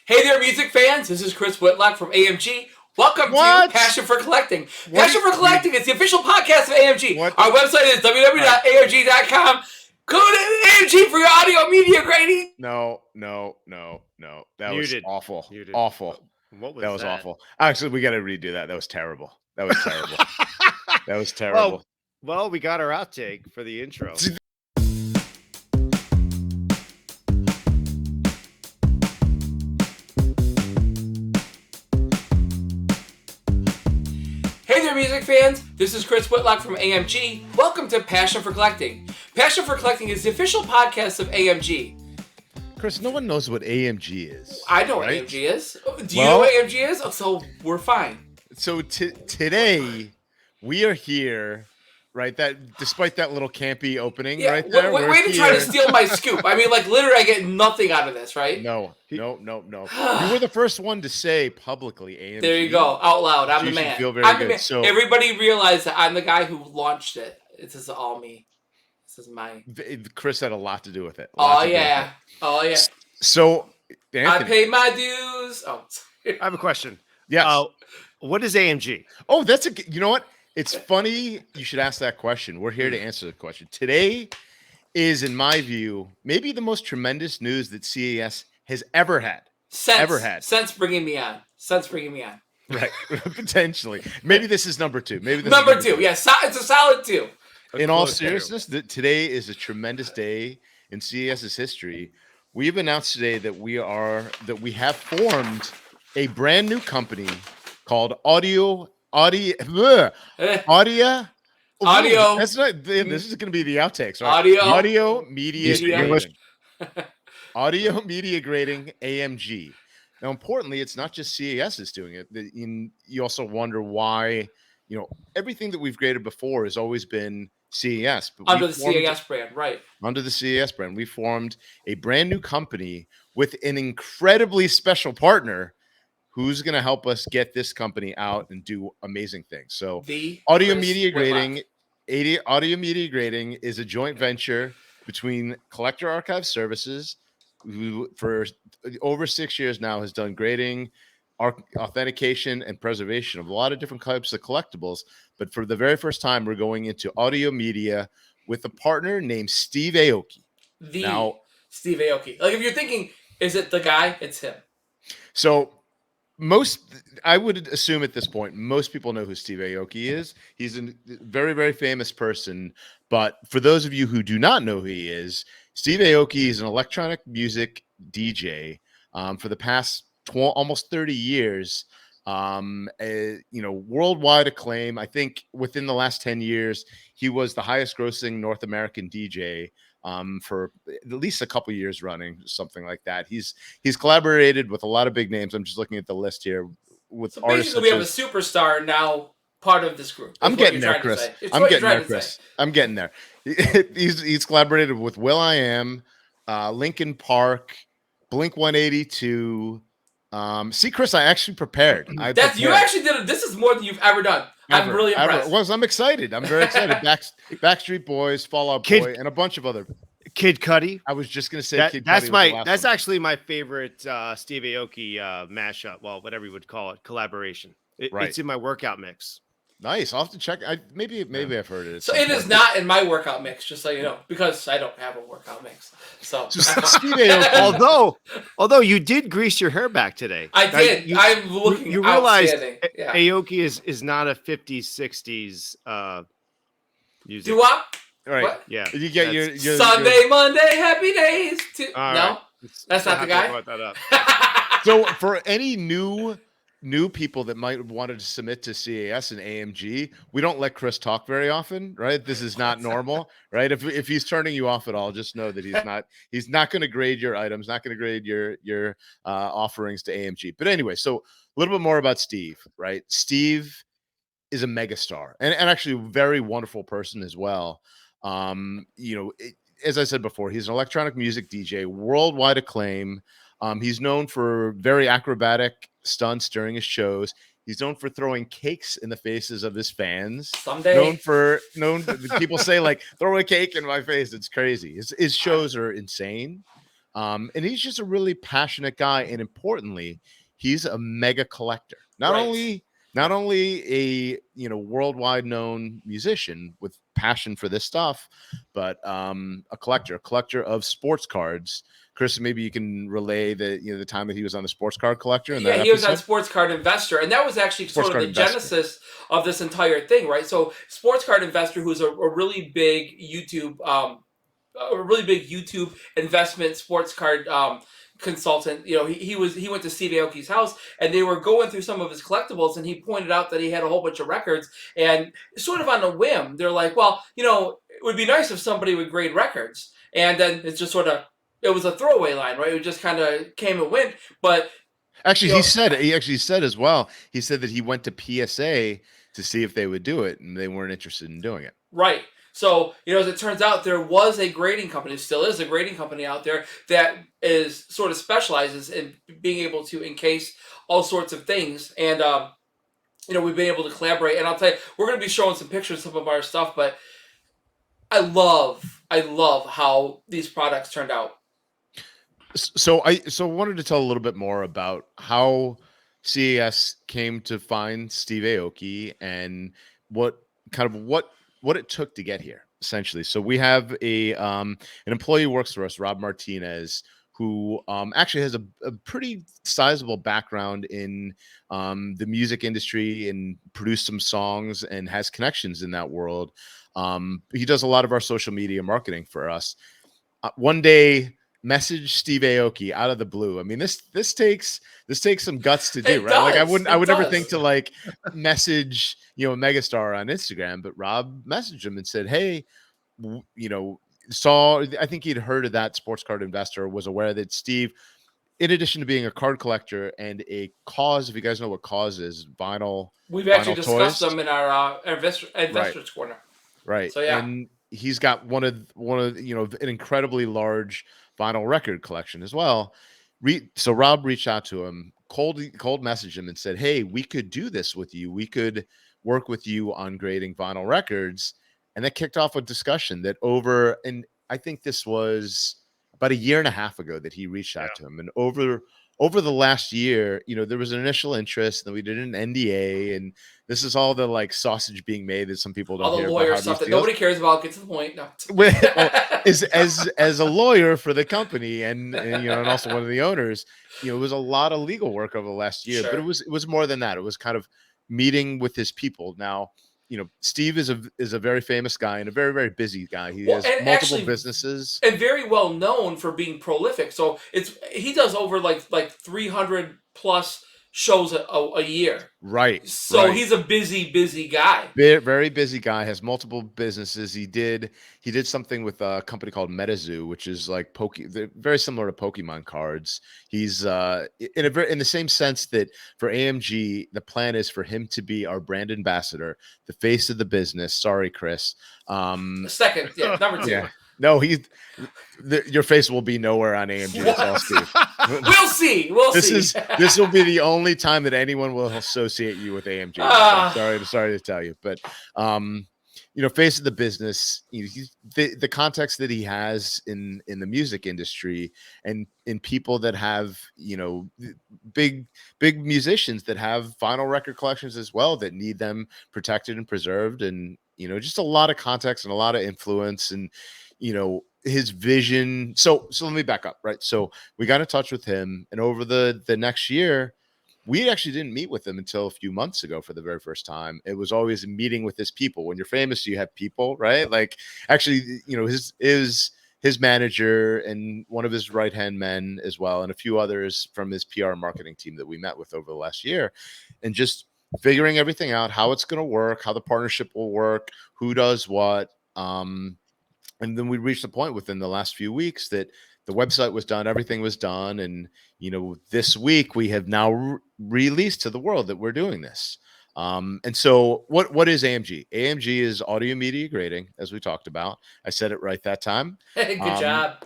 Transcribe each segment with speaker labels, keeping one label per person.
Speaker 1: Hey there, music fans. This is Chris Whitlock from AMG. Welcome to Passion for Collecting. Passion for Collecting is the official podcast of AMG. Our website is www.amg.com. Go to AMG for your audio media grading.
Speaker 2: No. That was awful.
Speaker 3: Muted.
Speaker 2: Awful.
Speaker 3: What was
Speaker 2: that? Was awful. Actually, we got to redo that. That was terrible. That was terrible.
Speaker 3: Well, we got our outtake for the intro.
Speaker 1: Hey there, music fans. This is Chris Whitlock from AMG. Welcome to Passion for Collecting. Passion for Collecting is the official podcast of AMG.
Speaker 2: Chris, no one knows what AMG is.
Speaker 1: I know what AMG is. Do you know what AMG is? Oh, so we're fine.
Speaker 2: So today we are here, right? That despite that little campy opening right there.
Speaker 1: Way to try to steal my scoop. I mean, like literally, I get nothing out of this, right?
Speaker 2: No. You were the first one to say publicly AMG.
Speaker 1: There you go, out loud. I'm the man.
Speaker 2: Feel very good. So
Speaker 1: everybody realized that I'm the guy who launched it. This is all me. This is my.
Speaker 2: Chris had a lot to do with it.
Speaker 1: Oh yeah.
Speaker 2: So Anthony,
Speaker 1: I paid my dues. Oh,
Speaker 3: I have a question.
Speaker 2: Yes.
Speaker 3: What is AMG?
Speaker 2: Oh, you know what? It's funny you should ask that question. We're here to answer the question. Today is, in my view, maybe the most tremendous news that CAS has ever had. Since
Speaker 1: bringing me on.
Speaker 2: Right. Potentially. Maybe this is number two.
Speaker 1: Number two. Yeah, it's a solid two.
Speaker 2: In all seriousness, today is a tremendous day in CAS's history. We've announced today that we have formed a brand new company called Audio. That's not. This is going to be the outtakes. Right? Audio media grading. Audio media grading AMG. Now, importantly, it's not just CAS is doing it. You also wonder why. Everything that we've graded before has always been CAS. But
Speaker 1: under the CAS brand, right?
Speaker 2: Under the CAS brand, we formed a brand new company with an incredibly special partner who's going to help us get this company out and do amazing things. So Audio Media Grading is a joint venture between Collector Archive Services, who for over 6 years now has done grading, authentication, and preservation of a lot of different types of collectibles. But for the very first time, we're going into audio media with a partner named Steve Aoki.
Speaker 1: Steve Aoki. Like, if you're thinking, is it the guy? It's him.
Speaker 2: So I would assume at this point, most people know who Steve Aoki is. He's a very, very famous person. But for those of you who do not know who he is, Steve Aoki is an electronic music DJ for the past almost 30 years. Worldwide acclaim. I think within the last 10 years, he was the highest grossing North American DJ for at least a couple years running, something like that. He's collaborated with a lot of big names. I'm just looking at the list here with artists.
Speaker 1: Basically, we have a superstar now, part of this group.
Speaker 2: I'm getting there, Chris. I'm getting there. He's collaborated with will.i.am, Linkin Park, Blink 182. See, Chris, I actually prepared.
Speaker 1: You actually did it. This is more than you've ever done. I'm really impressed.
Speaker 2: I'm excited. I'm very excited. Backstreet Boys, Fall Out Boy, and a bunch of other.
Speaker 3: Kid Cudi.
Speaker 2: I was just gonna say Kid
Speaker 3: Cudi. That's actually my favorite Steve Aoki mashup. Well, whatever you would call it, collaboration. It's in my workout mix.
Speaker 2: Nice. I'll have to check. Maybe I've heard it.
Speaker 1: So it is not in my workout mix, just so you know, because I don't have a workout mix. So
Speaker 2: Steve Aoki,
Speaker 3: although you did grease your hair back today.
Speaker 1: I did. I'm looking.
Speaker 3: You realize Aoki is not a 50s, 60s music.
Speaker 1: Doo-wop?
Speaker 2: Right.
Speaker 1: What?
Speaker 2: Yeah. You get your
Speaker 1: Sunday, Monday, happy days. No, that's not the guy.
Speaker 3: Brought that up.
Speaker 2: So for any new people that might have wanted to submit to CAS and AMG, we don't let Chris talk very often, right? This is not normal, right? If he's turning you off at all, just know that he's not going to grade your items, not going to grade your offerings to AMG. But anyway, so a little bit more about Steve, right? Steve is a megastar and actually a very wonderful person as well. As I said before, he's an electronic music DJ, worldwide acclaim. He's known for very acrobatic stunts during his shows. He's known for throwing cakes in the faces of his fans.
Speaker 1: Someday.
Speaker 2: Known people say, like, throw a cake in my face. It's crazy. His shows are insane. And he's just a really passionate guy, and importantly, he's a mega collector. Not only a worldwide known musician with passion for this stuff, but a collector of sports cards. Chris, maybe you can relay the time that he was on the sports card collector. In that
Speaker 1: he was on Sports Card Investor, and that was actually sort of the genesis of this entire thing, right? So, Sports Card Investor, who's a really big YouTube, investment sports card consultant. He went to Steve Aoki's house, and they were going through some of his collectibles, and he pointed out that he had a whole bunch of records, and sort of on a whim, they're like, well, it would be nice if somebody would grade records, and then it's just sort of. It was a throwaway line, right? It just kind of came and went. But
Speaker 2: actually, he actually said as well. He said that he went to PSA to see if they would do it, and they weren't interested in doing it.
Speaker 1: Right. So, as it turns out, there was a grading company, still is a grading company out there that is sort of specializes in being able to encase all sorts of things. And, we've been able to collaborate. And I'll tell you, we're going to be showing some pictures of some of our stuff, but I love how these products turned out.
Speaker 2: So I wanted to tell a little bit more about how CAS came to find Steve Aoki and what it took to get here, essentially. So we have an employee who works for us, Rob Martinez, who actually has a pretty sizable background in the music industry and produced some songs and has connections in that world. He does a lot of our social media marketing for us. One day, message Steve Aoki out of the blue. I mean, this takes some guts to do, right? Like I would never think to message, a megastar on Instagram, but Rob messaged him and said, hey, I think he'd heard of that Sports Card Investor, was aware that Steve, in addition to being a card collector and a CAS, if you guys know what CAS is, vinyl.
Speaker 1: We've actually discussed them in our investors corner.
Speaker 2: Right.
Speaker 1: So yeah.
Speaker 2: And he's got one of an incredibly large vinyl record collection as well. So Rob reached out to him, cold messaged him and said, hey, we could do this with you. We could work with you on grading vinyl records. And that kicked off a discussion that and I think this was about a year and a half ago that he reached out to him. And over the last year, there was an initial interest, and then we did an NDA, and this is all the sausage being made that some people don't hear about. All the lawyer
Speaker 1: stuff that nobody cares about. Get to the point. No.
Speaker 2: Well, as a lawyer for the company and also one of the owners, it was a lot of legal work over the last year, but it was more than that. It was kind of meeting with his people. Now, Steve is a very famous guy and a very, very busy guy. He has multiple businesses
Speaker 1: and very well known for being prolific. So he does over like 300 plus shows a year.
Speaker 2: Right.
Speaker 1: So he's a busy guy.
Speaker 2: Very busy guy, has multiple businesses. He did something with a company called MetaZoo, which is like very similar to Pokemon cards. He's in the same sense that for AMG, the plan is for him to be our brand ambassador, the face of the business. Sorry, Chris.
Speaker 1: Second, number 2.
Speaker 2: Yeah. No, your face will be nowhere on AMG. That's all, Steve.
Speaker 1: We'll see.
Speaker 2: This will be the only time that anyone will associate you with AMG. Sorry to tell you, but face of the business. The context that he has in the music industry and in people that have big musicians that have vinyl record collections as well that need them protected and preserved, and just a lot of context and a lot of influence and. His vision. So let me back up, right? So we got in touch with him, and over the next year, we actually didn't meet with him until a few months ago for the very first time. It was always a meeting with his people. When you're famous, you have people, right? Like actually, his manager and one of his right-hand men as well, and a few others from his PR marketing team that we met with over the last year, and just figuring everything out, how it's going to work, how the partnership will work, who does what. And then we reached the point within the last few weeks that the website was done, everything was done. And, this week we have now released to the world that we're doing this. And so what is AMG? AMG is audio media grading, as we talked about. I said it right that time.
Speaker 1: Good job.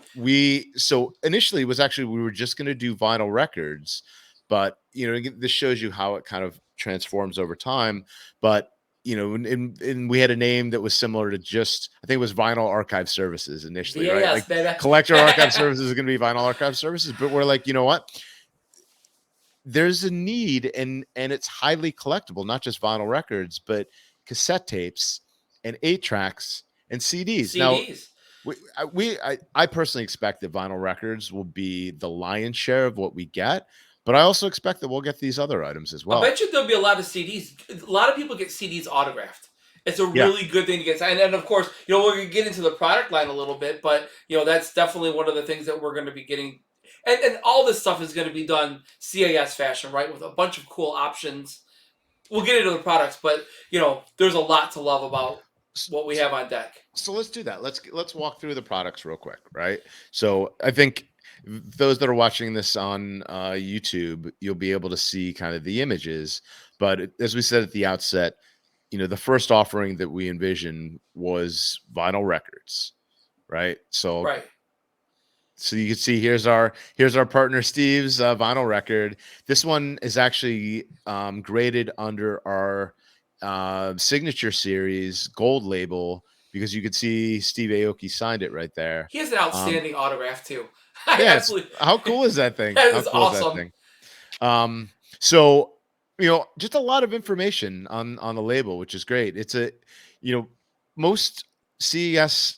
Speaker 2: So initially it was actually, we were just going to do vinyl records, but, this shows you how it kind of transforms over time. But and we had a name that was similar to just, I think it was Vinyl Archive Services initially,
Speaker 1: VAS,
Speaker 2: right? Like
Speaker 1: baby.
Speaker 2: Collector Archive Services is going to be Vinyl Archive Services, but we're like, you know what? There's a need, and it's highly collectible, not just vinyl records, but cassette tapes and 8-tracks and CDs. Now, I personally expect that vinyl records will be the lion's share of what we get, but I also expect that we'll get these other items as well.
Speaker 1: I bet you there'll be a lot of CDs. A lot of people get CDs autographed. It's a really good thing to get. And then, of course, we're going to get into the product line a little bit, but, that's definitely one of the things that we're going to be getting. And all this stuff is going to be done CAS fashion, right? With a bunch of cool options. We'll get into the products, but, there's a lot to love about what we have on deck.
Speaker 2: So let's do that. Let's walk through the products real quick, right? So I think those that are watching this on YouTube, you'll be able to see kind of the images. But as we said at the outset, the first offering that we envisioned was vinyl records, right? So you can see here's our partner Steve's vinyl record. This one is actually graded under our signature series gold label, because you could see Steve Aoki signed it right there.
Speaker 1: He has an outstanding autograph too.
Speaker 2: How cool is that thing?
Speaker 1: That is awesome.
Speaker 2: So just a lot of information on the label, which is great. It's most CES,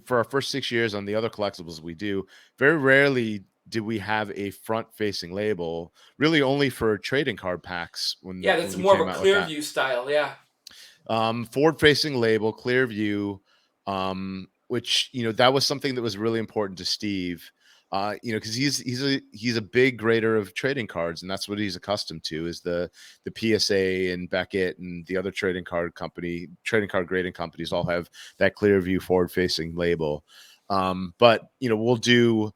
Speaker 2: for our first 6 years on the other collectibles we do, very rarely did we have a front-facing label, really only for trading card packs.
Speaker 1: That's more of a clear view style,
Speaker 2: forward-facing label, clear view, which, that was something that was really important to Steve, because he's a big grader of trading cards, and that's what he's accustomed to, is the PSA and Beckett and the other trading card grading companies all have that clear view forward-facing label. But we'll do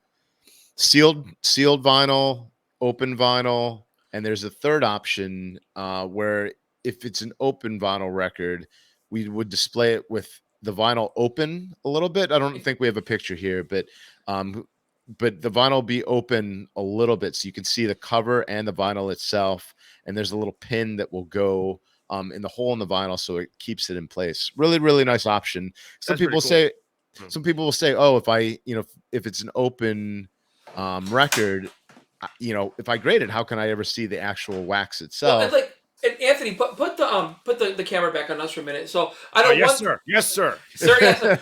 Speaker 2: sealed vinyl, open vinyl, and there's a third option where if it's an open vinyl record, we would display it with the vinyl open a little bit. I don't think we have a picture here, but the vinyl will be open a little bit, so you can see the cover and the vinyl itself, and there's a little pin that will go in the hole in the vinyl, so it keeps it in place. Really, really nice option. Some people will say, oh, if it's an open record, if I grade it, how can I ever see the actual wax itself?
Speaker 1: Well, and Anthony, put the camera back on us for a minute. So I don't.
Speaker 3: Yes, sir. Yes, sir.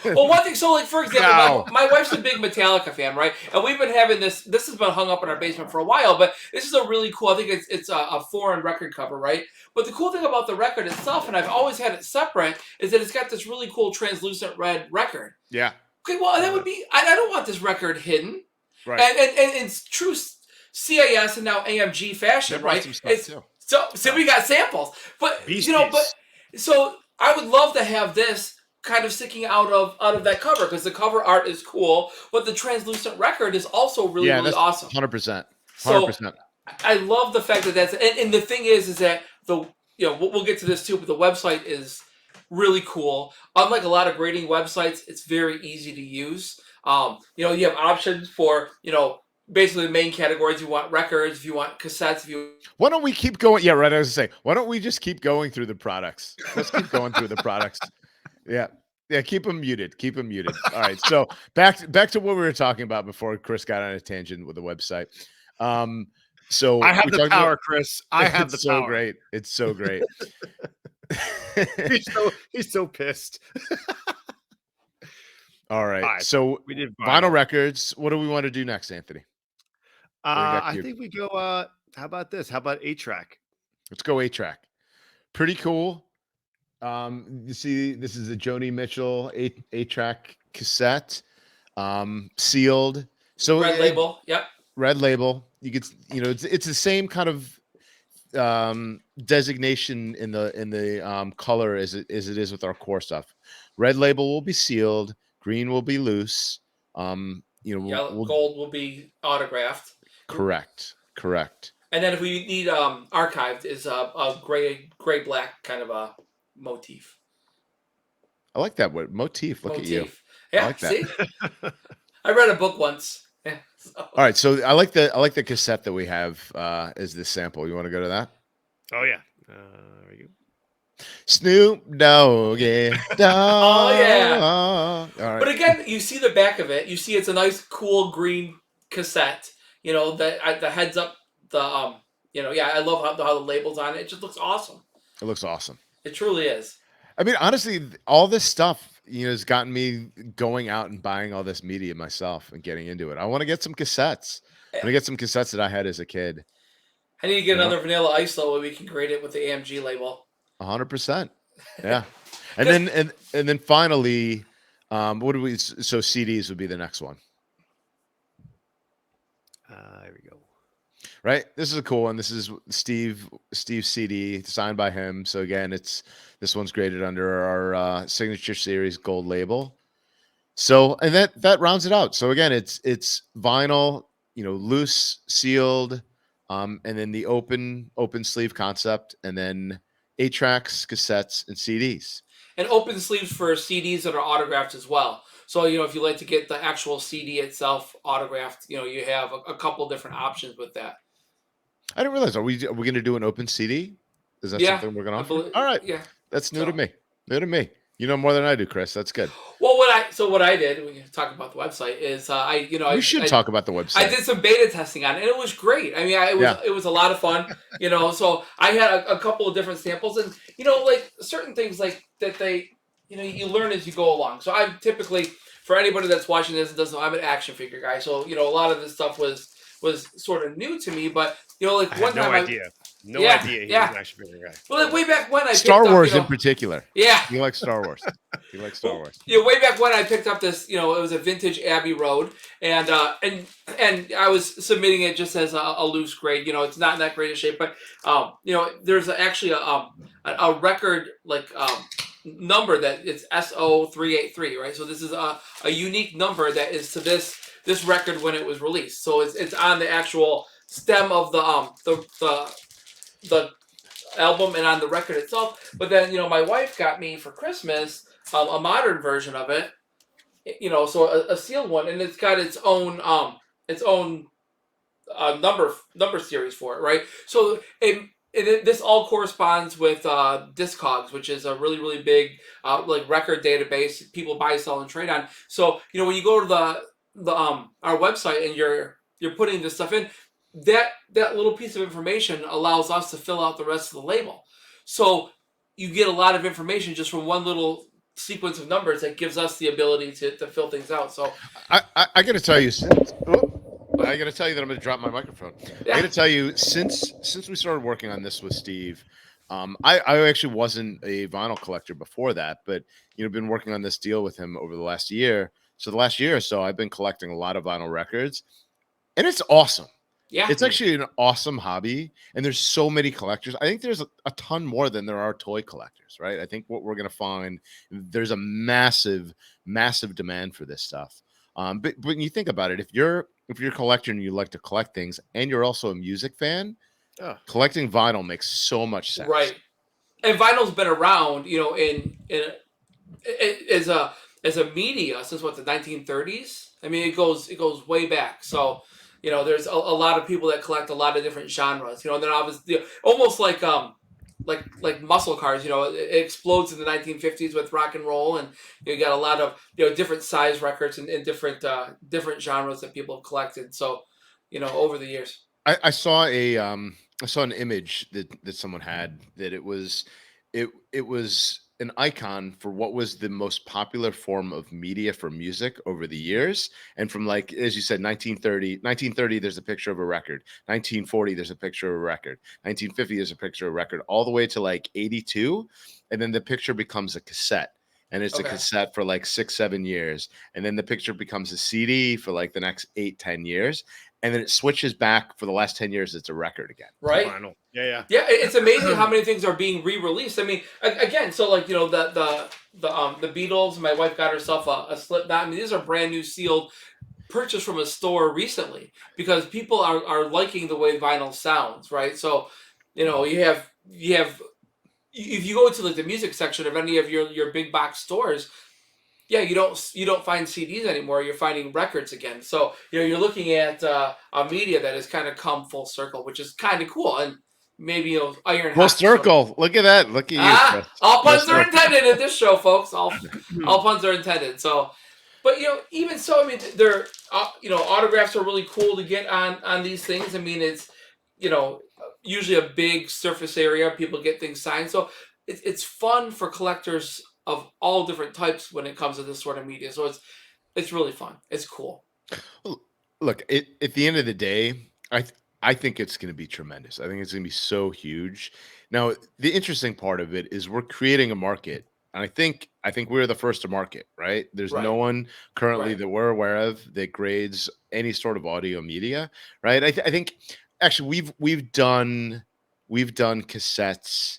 Speaker 1: Well, one thing. So, for example, my wife's a big Metallica fan, right? And we've been having this. This has been hung up in our basement for a while, but this is a really cool. I think it's a foreign record cover, right? But the cool thing about the record itself, and I've always had it separate, is that it's got this really cool translucent red record.
Speaker 2: Yeah.
Speaker 1: Okay. Well, that would be. I don't want this record hidden.
Speaker 2: Right.
Speaker 1: And it's true CAS and now AMG fashion, right? So we got samples, but so I would love to have this kind of sticking out of that cover, because the cover art is cool, but the translucent record is also really awesome.
Speaker 2: 100%.
Speaker 1: So I love the fact that that's and the thing is that we'll get to this too, but the website is really cool. Unlike a lot of grading websites, it's very easy to use. You have options for basically the main categories. You want records, if you want cassettes,
Speaker 2: why don't we keep going? Yeah, right. I was gonna say, why don't we just keep going through the products? Let's keep going through the products. Yeah. Keep them muted. All right. So back to what we were talking about before Chris got on a tangent with the website. So
Speaker 3: I have the power, Chris. I have the power.
Speaker 2: So great. It's so great.
Speaker 3: he's so pissed.
Speaker 2: All right. So we did vinyl records. What do we want to do next, Anthony?
Speaker 3: I think we go. How about this? How about 8-track?
Speaker 2: Let's go 8-track. Pretty cool. You see, this is a Joni Mitchell 8-track cassette, sealed. So
Speaker 1: red label. Yep.
Speaker 2: Red label. You could, it's the same kind of designation in the color as it is with our core stuff. Red label will be sealed. Green will be loose.
Speaker 1: Gold will be autographed.
Speaker 2: Correct.
Speaker 1: And then if we need archived, is a gray black kind of a motif.
Speaker 2: I like that word, motif. Look at you.
Speaker 1: Yeah,
Speaker 2: I like that.
Speaker 1: See? I read a book once. Yeah.
Speaker 2: All right, so I like the cassette that we have as the sample. You want to go to that?
Speaker 3: Oh yeah. There we go.
Speaker 2: Snoop Doggy Dogg.
Speaker 1: Oh yeah.
Speaker 2: All right.
Speaker 1: But again, you see the back of it. You see it's a nice, cool green cassette. The heads up. I love how the labels on it. It just looks awesome.
Speaker 2: It looks awesome.
Speaker 1: It truly is.
Speaker 2: I mean, honestly, all this stuff, has gotten me going out and buying all this media myself and getting into it. I want to get some cassettes. I want to get some cassettes that I had as a kid.
Speaker 1: I need to get another Vanilla Ice though, where we can grade it with the AMG label.
Speaker 2: 100%. Yeah. and then finally, what do we? So CDs would be the next one.
Speaker 3: There we go.
Speaker 2: Right. This is a cool one. This is Steve's CD signed by him. So again, this one's graded under our signature series gold label. So, and that rounds it out. So again, it's vinyl, loose, sealed, and then the open sleeve concept, and then 8-tracks, cassettes, and CDs.
Speaker 1: And open sleeves for CDs that are autographed as well. So, if you like to get the actual CD itself autographed, you have a couple different options with that.
Speaker 2: I didn't realize. Are we going to do an open CD? Is that something we're going to offer? All right.
Speaker 1: Yeah.
Speaker 2: That's new to me. New to me. You know more than I do, Chris. That's good.
Speaker 1: Well, what I did, we can talk about the website, is
Speaker 2: we should talk about the website.
Speaker 1: I did some beta testing on it, and it was great. I mean, it was a lot of fun, So I had a couple of different samples, and like certain things like that they, you learn as you go along. So I'm typically, for anybody that's watching this and doesn't know, I'm an action figure guy. So a lot of this stuff was sort of new to me, but like one time
Speaker 3: No idea he was an action figure guy.
Speaker 1: Well, like way back when I
Speaker 2: Star Wars in particular.
Speaker 1: Yeah.
Speaker 2: You like Star Wars. You like Star Wars.
Speaker 1: Way back when I picked up this, it was a vintage Abbey Road, and I was submitting it just as a loose grade. It's not in that great a shape, but there's actually a record number that it's SO383, right? So this is a unique number that is to this record when it was released. So it's on the actual stem of the album and on the record itself. But then my wife got me for Christmas a modern version of it, so a sealed one, and it's got its own number series for it, right? So this all corresponds with Discogs, which is a really, really big record database people buy, sell, and trade on. So when you go to the our website and you're putting this stuff in, that little piece of information allows us to fill out the rest of the label. So you get a lot of information just from one little sequence of numbers that gives us the ability to fill things out. So
Speaker 2: I got to tell you, I got to tell you that I'm going to drop my microphone. Yeah. I got to tell you, since we started working on this with Steve, I actually wasn't a vinyl collector before that, but been working on this deal with him over the last year. So the last year or so, I've been collecting a lot of vinyl records, and it's awesome.
Speaker 1: Yeah,
Speaker 2: it's actually an awesome hobby, and there's so many collectors. I think there's a ton more than there are toy collectors, right? I think what we're going to find, there's a massive demand for this stuff. But when you think about it, if you're a collector and you like to collect things, and you're also a music fan, collecting vinyl makes so much sense,
Speaker 1: right? And vinyl's been around, as a media since the 1930s. I mean, it goes way back. So. There's a lot of people that collect a lot of different genres. And then obviously, almost like muscle cars. It explodes in the 1950s with rock and roll, and you got a lot of different size records and different genres that people have collected. So, over the years.
Speaker 2: I saw an image that someone had that it was an icon for what was the most popular form of media for music over the years. And from, as you said, 1930, there's a picture of a record. 1940, there's a picture of a record. 1950, there's a picture of a record, all the way to 82. And then the picture becomes a cassette. And it's a cassette for 6-7 years. And then the picture becomes a CD for the next 8-10 years. And then it switches back for the last 10 years. It's a record again.
Speaker 1: Right.
Speaker 3: Yeah.
Speaker 1: It's amazing how many things are being re-released. I mean, again, so the Beatles. My wife got herself a Slipknot. I mean, these are brand new sealed, purchased from a store recently because people are liking the way vinyl sounds, right? So, you have if you go to the music section of any of your big box stores. Yeah, you don't find CDs anymore. You're finding records again. So you're looking at a media that has kind of come full circle, which is kind of cool. And maybe iron.
Speaker 2: Full circle. Look at that. Look at you. Chris.
Speaker 1: All puns are intended at this show, folks. All puns are intended. So, but even so, I mean, they're autographs are really cool to get on these things. I mean, it's usually a big surface area. People get things signed, so it's fun for collectors of all different types when it comes to this sort of media. So it's really fun. It's cool.
Speaker 2: Look, at the end of the day, I think it's going to be tremendous. I think it's going to be so huge. Now, the interesting part of it is we're creating a market, and I think we're the first to market, right? There's no one currently that we're aware of that grades any sort of audio media, right? I think actually we've done cassettes,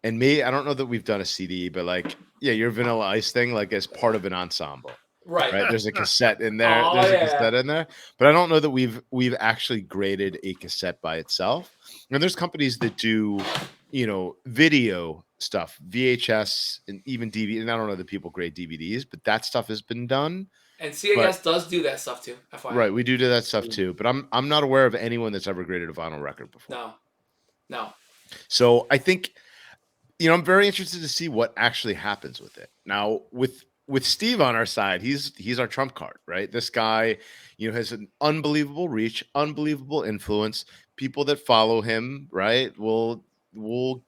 Speaker 2: and I don't know that we've done a CD, but like your Vanilla Ice thing, like as part of an ensemble.
Speaker 1: Right.
Speaker 2: There's a cassette in there. There's a cassette in there, but I don't know that we've actually graded a cassette by itself. And there's companies that do, video stuff, VHS, and even DVD. And I don't know that people grade DVDs, but that stuff has been done.
Speaker 1: And CAS does do that stuff too. FYI.
Speaker 2: Right, we do that stuff too. But I'm not aware of anyone that's ever graded a vinyl record before.
Speaker 1: No.
Speaker 2: So I think, I'm very interested to see what actually happens with it. Now, with Steve on our side, he's our trump card, right? This guy, has an unbelievable reach, unbelievable influence. People that follow him, right, will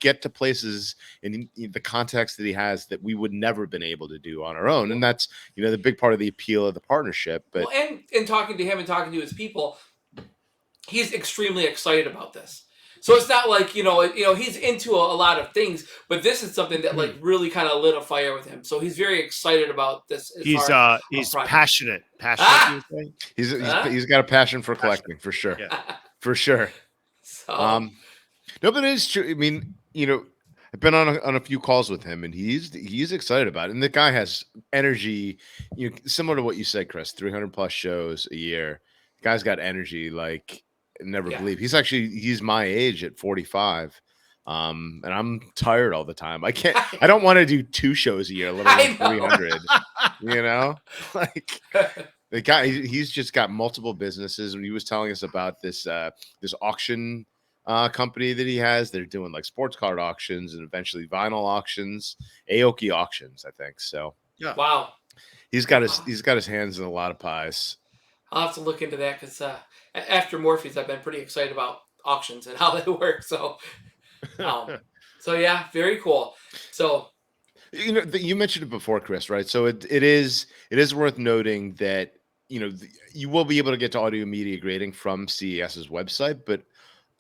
Speaker 2: get to places in the context that he has that we would never been able to do on our own. And that's, the big part of the appeal of the partnership. But
Speaker 1: and in talking to him and talking to his people, he's extremely excited about this. So it's not like, he's into a lot of things, but this is something that like really kind of lit a fire with him. So he's very excited about this.
Speaker 3: He's passionate.
Speaker 2: He's got a passion for collecting for sure.
Speaker 3: Yeah.
Speaker 2: For sure.
Speaker 1: So.
Speaker 2: No, but it is true. I mean, I've been on a few calls with him, and he's excited about it. And the guy has energy, similar to what you said, Chris. 300 plus shows a year. The guy's got energy like never believe. He's my age at 45, and I'm tired all the time. I don't want to do 2 shows a year, let alone 300. Like the guy, he's just got multiple businesses. When he was telling us about this auction company that he has, they're doing like sports card auctions and eventually vinyl auctions, Aoki auctions, I think. So
Speaker 1: wow,
Speaker 2: he's got his hands in a lot of pies.
Speaker 1: I'll have to look into that because after Morpheus, I've been pretty excited about auctions and how they work. So, yeah, very cool. So,
Speaker 2: you mentioned it before, Chris, right? So it is worth noting that you will be able to get to audio media grading from CAS's website, but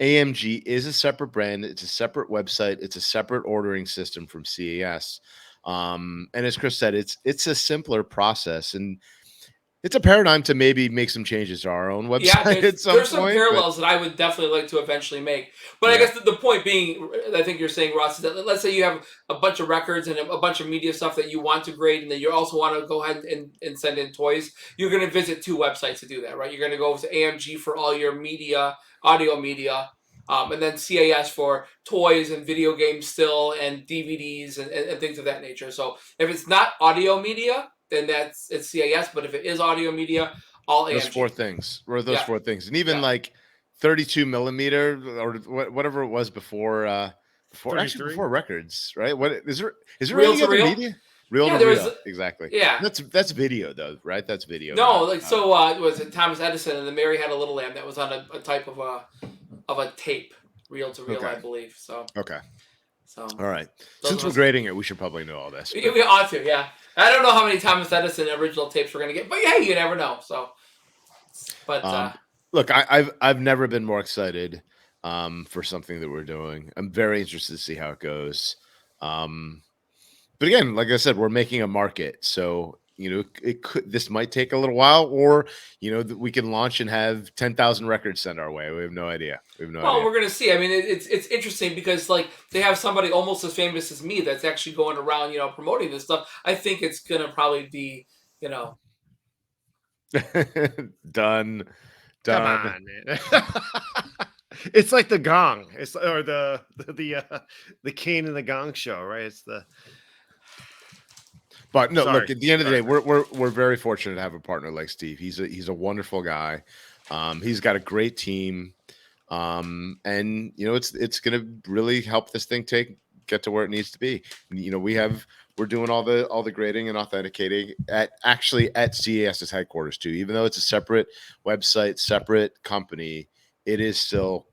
Speaker 2: AMG is a separate brand. It's a separate website. It's a separate ordering system from CAS. And as Chris said, it's a simpler process, and it's a paradigm to maybe make some changes to our own website. There's
Speaker 1: some parallels that I would definitely like to eventually make. But I guess the point being, I think you're saying, Ross, is that let's say you have a bunch of records and a bunch of media stuff that you want to grade, and then you also want to go ahead and send in toys. You're going to visit 2 websites to do that, right? You're going to go to AMG for all your media, audio media, and then CAS for toys and video games still, and DVDs and things of that nature. So if it's not audio media, then it's CAS. But if it is audio media, all
Speaker 2: those
Speaker 1: AMG.
Speaker 2: 4 things, or those 4 things, and even like 32 millimeter or whatever it was before records, right? What is there
Speaker 1: Reel
Speaker 2: any
Speaker 1: to
Speaker 2: other
Speaker 1: reel?
Speaker 2: Media? Reel to reel, exactly.
Speaker 1: Yeah,
Speaker 2: that's video though, right? That's video.
Speaker 1: No, was it Thomas Edison and the Mary Had a Little Lamb that was on a type of a tape, reel to reel, I believe. So
Speaker 2: okay.
Speaker 1: So
Speaker 2: all right, since we're grading it, we should probably know all this.
Speaker 1: We ought to, yeah. I don't know how many Thomas Edison original tapes we're gonna get, but yeah, you never know. So, but
Speaker 2: look, I've never been more excited for something that we're doing. I'm very interested to see how it goes. But again, like I said, we're making a market, so this might take a little while, or we can launch and have 10,000 records sent our way. We have no idea. Well,
Speaker 1: we're gonna see. I mean, it's interesting because like they have somebody almost as famous as me that's actually going around, promoting this stuff. I think it's gonna probably be,
Speaker 2: done.
Speaker 3: Come on, man. It's like the Gong. Or the Kane and the Gong show, right? It's the.
Speaker 2: But no, look, at the end of the day, we're very fortunate to have a partner like Steve. He's a wonderful guy. He's got a great team. And it's going to really help this thing get to where it needs to be. We're doing all the grading and authenticating at CAS's headquarters too. Even though it's a separate website, separate company, it is still,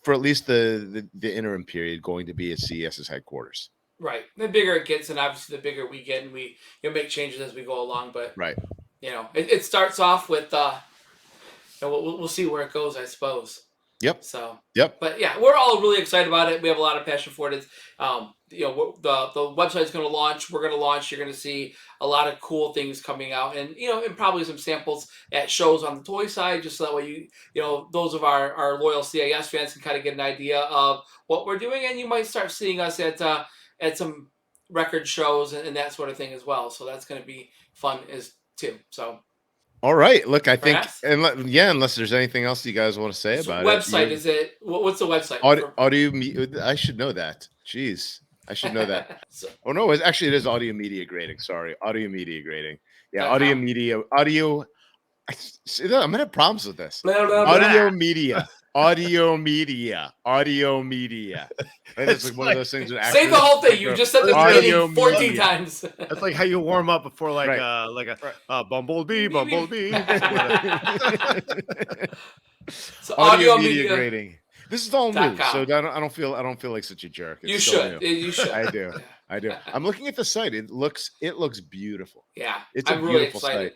Speaker 2: for at least the interim period, going to be at CAS's headquarters.
Speaker 1: Right. The bigger it gets, and obviously the bigger we get, and we make changes as we go along. But
Speaker 2: right,
Speaker 1: it starts off with we'll see where it goes, I suppose.
Speaker 2: Yep.
Speaker 1: So.
Speaker 2: Yep.
Speaker 1: But yeah, we're all really excited about it. We have a lot of passion for it. The website's going to launch. We're going to launch. You're going to see a lot of cool things coming out, and and probably some samples at shows on the toy side, just so that way those of our loyal CAS fans can kind of get an idea of what we're doing, and you might start seeing us at some record shows and that sort of thing as well. So that's going to be fun too. So.
Speaker 2: All right. Look, I think, unless there's anything else you guys want to say about
Speaker 1: website, is it? What's the website?
Speaker 2: I should know that. Jeez, I should know that. Oh no, it is audio media grading. Sorry, audio media grading. Yeah, audio media, audio. I'm gonna have problems with this. Audio media. Audio media. Right? It's like one of those things.
Speaker 1: Say the whole thing. You just said the meaning 14 times.
Speaker 3: That's like how you warm up before a bumblebee.
Speaker 1: So audio media
Speaker 2: grading. This is all new, so I don't feel like such a jerk.
Speaker 1: You should.
Speaker 2: I do. I'm looking at the site. It looks beautiful.
Speaker 1: Yeah,
Speaker 2: it's a beautiful site.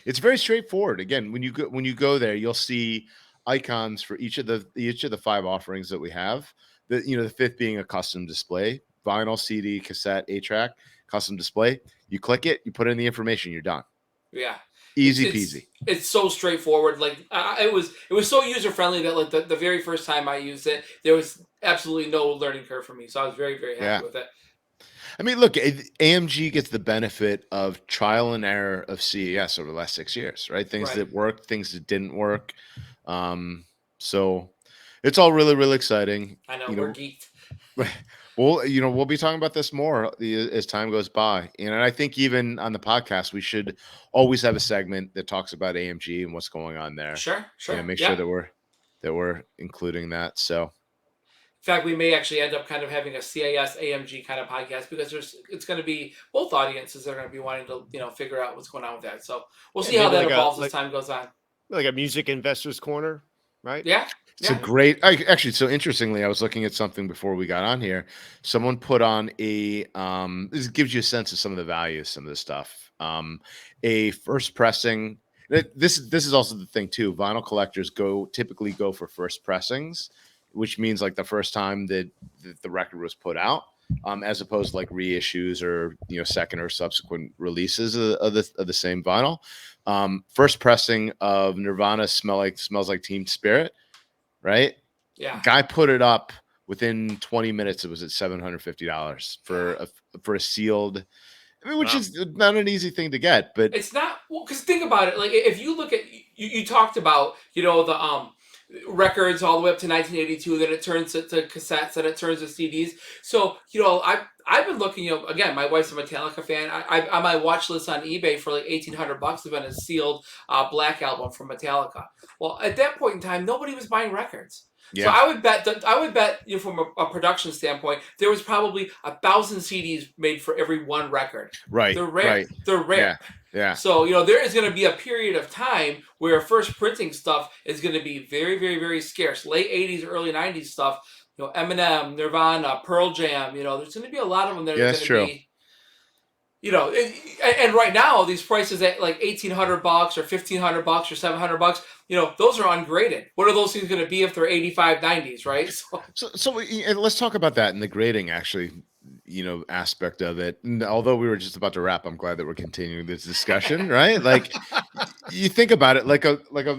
Speaker 2: It's very straightforward. Again, when you go there, you'll see icons for each of the 5 offerings that we have. The 5th being a custom display, vinyl, CD, cassette, 8-track, custom display. You click it, you put in the information, you're done.
Speaker 1: Yeah,
Speaker 2: easy peasy.
Speaker 1: It's so straightforward. Like it was so user friendly that like the very first time I used it, there was absolutely no learning curve for me. So I was very, very happy with it.
Speaker 2: I mean, look, AMG gets the benefit of trial and error of CAS over the last 6 years, right? Things that worked, things that didn't work. So it's all really, really exciting.
Speaker 1: I know, we're geeked.
Speaker 2: We'll be talking about this more as time goes by. And I think even on the podcast, we should always have a segment that talks about AMG and what's going on there.
Speaker 1: Sure.
Speaker 2: Make sure that we're including that. So,
Speaker 1: in fact, we may actually end up kind of having a CAS AMG kind of podcast because it's going to be both audiences that are going to be wanting to figure out what's going on with that. So we'll see how that evolves as time goes on.
Speaker 3: Like a music investors corner, right?
Speaker 1: Yeah.
Speaker 2: It's a great. Actually, so interestingly, I was looking at something before we got on here. Someone put on a. This gives you a sense of some of the values, some of the stuff. A first pressing. This is also the thing too. Vinyl collectors typically go for first pressings, which means like the first time that the record was put out, as opposed to like reissues or second or subsequent releases of the same vinyl. First pressing of Nirvana Smells Like Teen Spirit. Right?
Speaker 1: Yeah.
Speaker 2: Guy put it up within 20 minutes. It was at $750 for a sealed, which is not an easy thing to get, but
Speaker 1: it's not. Well, because think about it. Like if you look at you talked about the records all the way up to 1982, then it turns to cassettes, and it turns to CDs. So I've been looking. Again, my wife's a Metallica fan. I on my watch list on eBay for like $1,800 has been a sealed Black Album from Metallica. Well, at that point in time, nobody was buying records. Yeah. So I would bet from a production standpoint, there was probably 1,000 CDs made for every one record.
Speaker 2: Right.
Speaker 1: They're rare.
Speaker 2: Right.
Speaker 1: They're rare.
Speaker 2: Yeah.
Speaker 1: So there is going to be a period of time where first printing stuff is going to be very, very, very scarce. Late 80s, early 90s stuff. Eminem, Nirvana, Pearl Jam. There's going to be a lot of them that are going to be. And right now these prices at like $1,800 or $1,500 or $700, those are ungraded. What are those things going to be if they're 85, 90s, right?
Speaker 2: So let's talk about that in the grading, actually, aspect of it. And although we were just about to wrap, I'm glad that we're continuing this discussion, right? Like you think about it,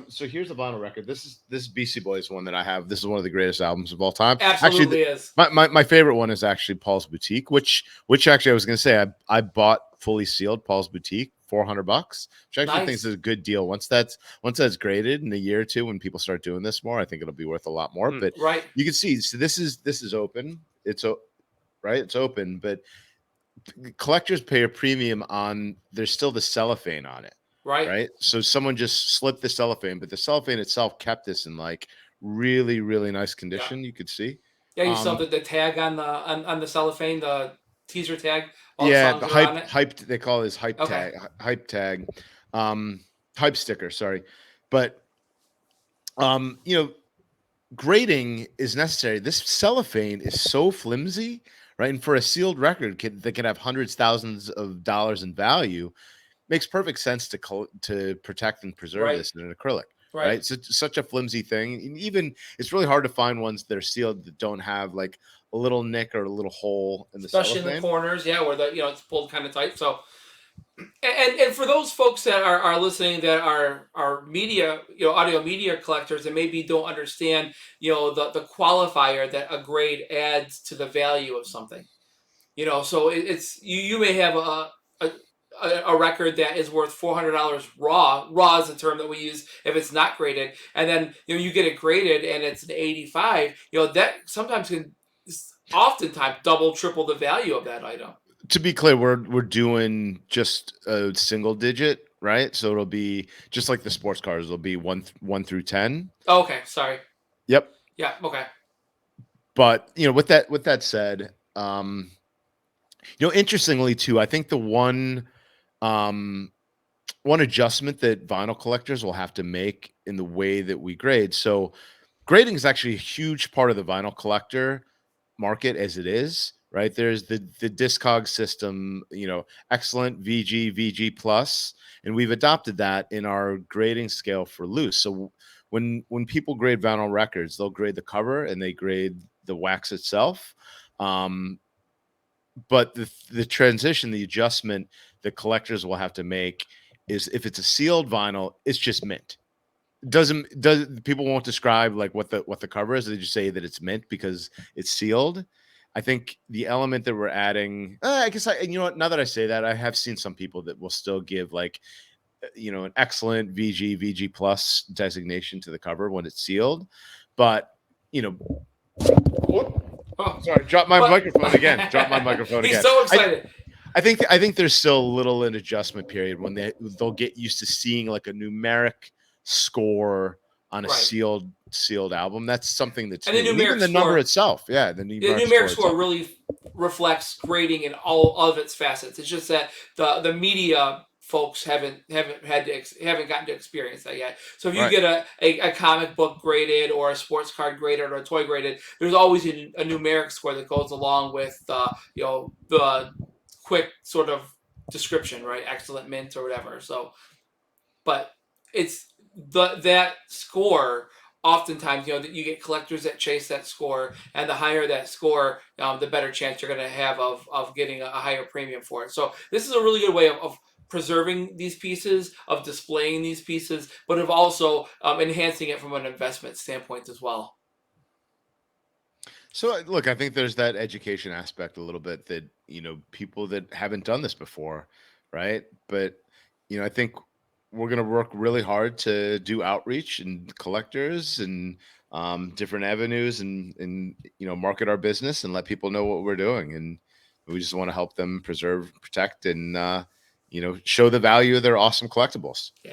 Speaker 2: so here's the vinyl record. This Beastie Boys one that I have. This is one of the greatest albums of all time.
Speaker 1: Absolutely is.
Speaker 2: My favorite one is actually Paul's Boutique, which actually I was going to say I bought fully sealed Paul's Boutique, $400, which I actually think is a good deal. Once that's graded in a year or two, when people start doing this more, I think it'll be worth a lot more. But you can see, so this is open. It's open, but collectors pay a premium on. There's still the cellophane on it.
Speaker 1: Right.
Speaker 2: So someone just slipped the cellophane, but the cellophane itself kept this in like really, really nice condition. You could see.
Speaker 1: Yeah, you saw the tag on the cellophane, the teaser tag. All the
Speaker 2: Yeah,
Speaker 1: songs
Speaker 2: the
Speaker 1: are on it.
Speaker 2: hype. They call this hype tag. Hype tag. Hype sticker. Sorry, but grading is necessary. This cellophane is so flimsy, right? And for a sealed record that can have hundreds, thousands of dollars in value, makes perfect sense to protect and preserve this in an acrylic. Right. So it's such a flimsy thing. And even it's really hard to find ones that are sealed that don't have like a little nick or a little hole in the
Speaker 1: especially
Speaker 2: cellophane.
Speaker 1: in the corners, where it's pulled kind of tight. So, and for those folks that are listening that are media, audio media collectors and maybe don't understand, the qualifier that a grade adds to the value of something. So it's you may have a record that is worth $400 raw. Raw is the term that we use if it's not graded, and then you get it graded and it's an 85. That sometimes can oftentimes double, triple the value of that item.
Speaker 2: To be clear, we're doing just a single digit, right? So it'll be just like the sports cars. It'll be 1 through 10.
Speaker 1: Oh, okay, sorry.
Speaker 2: Yep.
Speaker 1: Yeah. Okay.
Speaker 2: But with that said, interestingly too, I think the one adjustment that vinyl collectors will have to make in the way that we grade. So grading is actually a huge part of the vinyl collector market as it is, right? There's the Discog system, excellent, VG plus, and we've adopted that in our grading scale for loose. So when people grade vinyl records, they'll grade the cover and they grade the wax itself. But the transition, the adjustment that collectors will have to make is if it's a sealed vinyl, it's just mint. People won't describe like what the cover is. They just say that it's mint because it's sealed. I think the element that we're adding, I guess now that I say that, I have seen some people that will still give like, an excellent VG plus designation to the cover when it's sealed. But, sorry, drop my microphone again.
Speaker 1: He's so excited.
Speaker 2: I think there's still a little an adjustment period when they'll get used to seeing like a numeric score on a sealed album. That's something that's
Speaker 1: and
Speaker 2: even the number itself. Yeah, the
Speaker 1: numeric score really reflects grading in all of its facets. It's just that the media folks haven't gotten to experience that yet. So if you get a comic book graded or a sports card graded or a toy graded, there's always a numeric score that goes along with the quick sort of description, right? Excellent, mint, or whatever. So, but it's that score. Oftentimes, you get collectors that chase that score, and the higher that score, the better chance you're going to have of getting a higher premium for it. So this is a really good way of preserving these pieces, of displaying these pieces, but of also enhancing it from an investment standpoint as well.
Speaker 2: So look, I think there's that education aspect a little bit that, people that haven't done this before, right? But, I think we're going to work really hard to do outreach and collectors and different avenues and market our business and let people know what we're doing. And we just want to help them preserve, protect, and, show the value of their awesome collectibles. Yeah.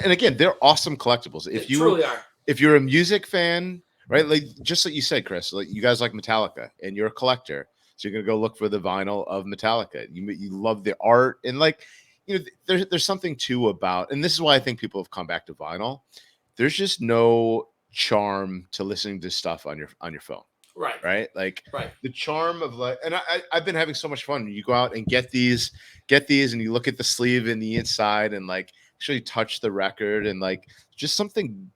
Speaker 2: And again, they're awesome collectibles.
Speaker 1: Truly are.
Speaker 2: If you're a music fan, right? Like just like you said, Chris, like you guys like Metallica and you're a collector. So you're going to go look for the vinyl of Metallica. You love the art and like, there's something too about, and this is why I think people have come back to vinyl. There's just no charm to listening to stuff on your phone. Right. Like the charm of like, and I've been having so much fun. You go out and get these and you look at the sleeve and the inside and like actually touch the record and like just something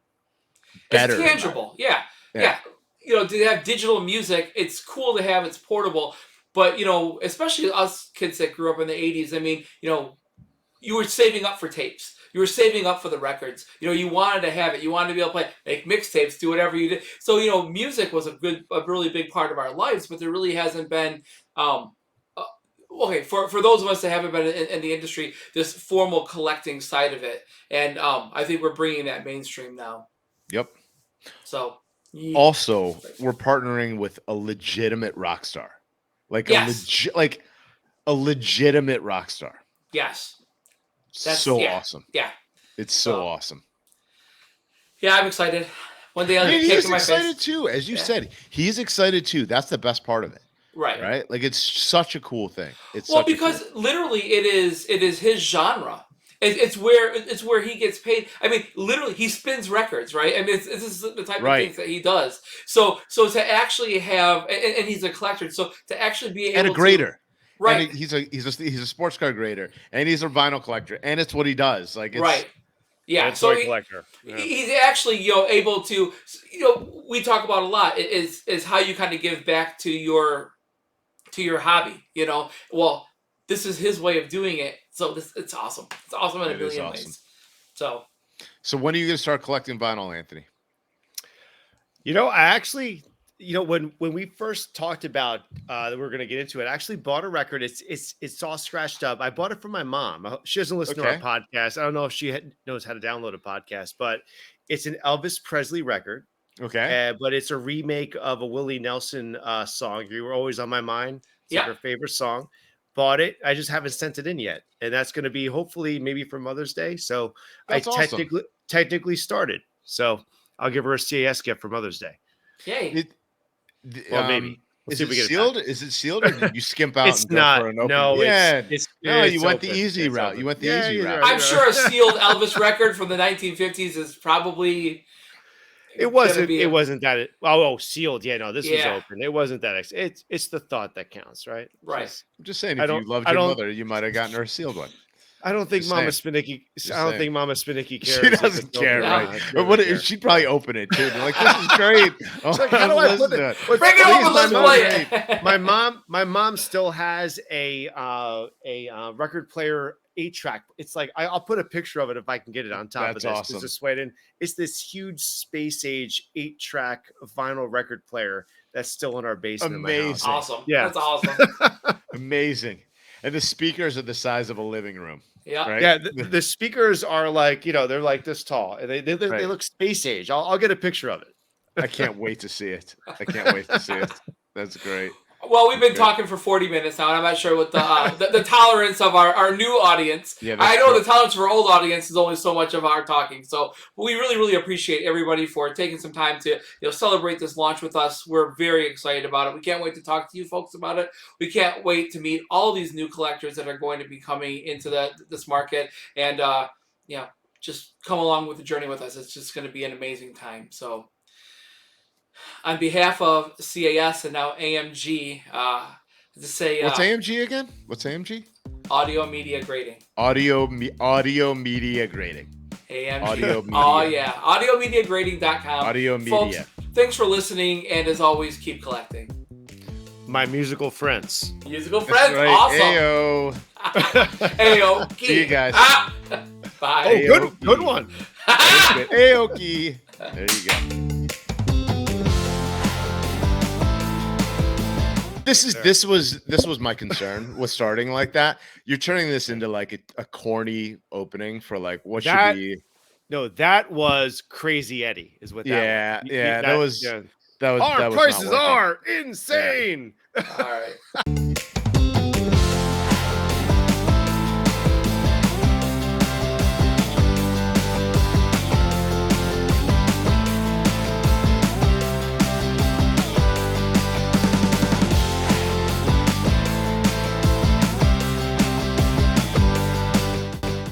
Speaker 2: better.
Speaker 1: It's tangible. Yeah. To have digital music, it's cool to have, it's portable, but especially us kids that grew up in the 80s, I mean, you were saving up for tapes. You were saving up for the records. You wanted to have it. You wanted to be able to play, make mixtapes, do whatever you did. So, music was a really big part of our lives, but there really hasn't been, for those of us that haven't been in the industry, this formal collecting side of it. And I think we're bringing that mainstream now.
Speaker 2: Yep.
Speaker 1: So. Yeah.
Speaker 2: Also, we're partnering with a legitimate rock star. Like a legitimate rock star.
Speaker 1: Yes.
Speaker 2: That's awesome.
Speaker 1: Yeah.
Speaker 2: It's so awesome.
Speaker 1: Yeah, I'm excited. One day
Speaker 2: I
Speaker 1: I'll
Speaker 2: mean,
Speaker 1: get kicked
Speaker 2: he's
Speaker 1: in my
Speaker 2: excited
Speaker 1: face.
Speaker 2: too, as you said. He's excited too. That's the best part of it,
Speaker 1: Right.
Speaker 2: right? Like it's such a cool thing. It's
Speaker 1: Well,
Speaker 2: such a
Speaker 1: because
Speaker 2: cool
Speaker 1: literally it is his genre. It's where he gets paid. I mean, literally, he spins records, right? I mean, this is the type of things that he does. So to actually have, and he's a collector, so to actually be able
Speaker 2: and a grader,
Speaker 1: right?
Speaker 2: And he's a sports car grader, and he's a vinyl collector, and it's what he does. Like it's
Speaker 1: right. Yeah,
Speaker 3: and
Speaker 1: so
Speaker 3: toy collector. Yeah.
Speaker 1: He's actually able to we talk about a lot is how you kind of give back to your hobby. Well, this is his way of doing it, so it's awesome. It's awesome in a million ways. So
Speaker 2: when are you going to start collecting vinyl, Anthony?
Speaker 3: I actually, when we first talked about that we were going to get into it, I actually bought a record. It's all scratched up. I bought it from my mom. She doesn't listen to our podcast. I don't know if she knows how to download a podcast, but it's an Elvis Presley record.
Speaker 2: Okay.
Speaker 3: But it's a remake of a Willie Nelson song. You Were Always on My Mind. It's like her favorite song. Bought it. I just haven't sent it in yet. And that's going to be hopefully maybe for Mother's Day. So
Speaker 2: that's
Speaker 3: technically started. So I'll give her a CAS gift for Mother's Day.
Speaker 1: Yay.
Speaker 3: Maybe.
Speaker 2: Is it sealed? Is it sealed, or did you skimp out?
Speaker 3: It's
Speaker 2: and
Speaker 3: not.
Speaker 2: Go for an open?
Speaker 3: No,
Speaker 2: you went the easy route. You went the easy route.
Speaker 1: I'm sure a sealed Elvis record from the 1950s is probably.
Speaker 3: It wasn't that. Sealed. Yeah, no, this was open. It wasn't that. It's the thought that counts, right?
Speaker 1: Right.
Speaker 2: I'm just saying, if you loved your mother, you might have gotten her a sealed one.
Speaker 3: I don't think Mama Spinnicky. I don't think Mama Spinnicky cares.
Speaker 2: She doesn't care, right? But she'd probably open it too. They're like, "This is great."
Speaker 3: Like, how do I put it?
Speaker 1: Bring it over, let's play it.
Speaker 3: My mom still has a record player 8-track. It's like I'll put a picture of it if I can get it on top of this.
Speaker 2: Awesome.
Speaker 3: It's it's this huge space age 8-track vinyl record player that's still in our basement.
Speaker 2: Amazing.
Speaker 1: Awesome.
Speaker 3: Yeah,
Speaker 1: that's awesome.
Speaker 2: Amazing. And the speakers are the size of a living room.
Speaker 1: Yeah.
Speaker 2: Right?
Speaker 3: Yeah. The speakers are like, they're like this tall. And they look space age. I'll get a picture of it.
Speaker 2: I can't wait to see it. That's great.
Speaker 1: Well, we've been talking for 40 minutes now, and I'm not sure what the tolerance of our new audience.
Speaker 2: Yeah,
Speaker 1: I know the tolerance for our old audience is only so much of our talking. So we really, really appreciate everybody for taking some time to celebrate this launch with us. We're very excited about it. We can't wait to talk to you folks about it. We can't wait to meet all these new collectors that are going to be coming into this market, and just come along with the journey with us. It's just going to be an amazing time. So, on behalf of CAS and now AMG, to say
Speaker 2: what's AMG again? What's AMG?
Speaker 1: Audio Media Grading.
Speaker 2: Audio Media Grading.
Speaker 1: AMG.
Speaker 2: Audio Media.
Speaker 1: Oh yeah, audiomediagrading.com.
Speaker 2: Audio Media.
Speaker 1: Folks, thanks for listening, and as always, keep collecting.
Speaker 3: My musical friends.
Speaker 1: Musical friends,
Speaker 2: right.
Speaker 1: Awesome. Ayo.
Speaker 2: See you guys.
Speaker 1: Bye.
Speaker 3: Oh, good one.
Speaker 2: Aoki. There you go. This was my concern with starting like that. You're turning this into like a corny opening for like what should be.
Speaker 3: No, that was Crazy Eddie, is what that was.
Speaker 2: That was.
Speaker 3: Our
Speaker 2: that was
Speaker 3: prices are insane.
Speaker 1: Yeah. All right.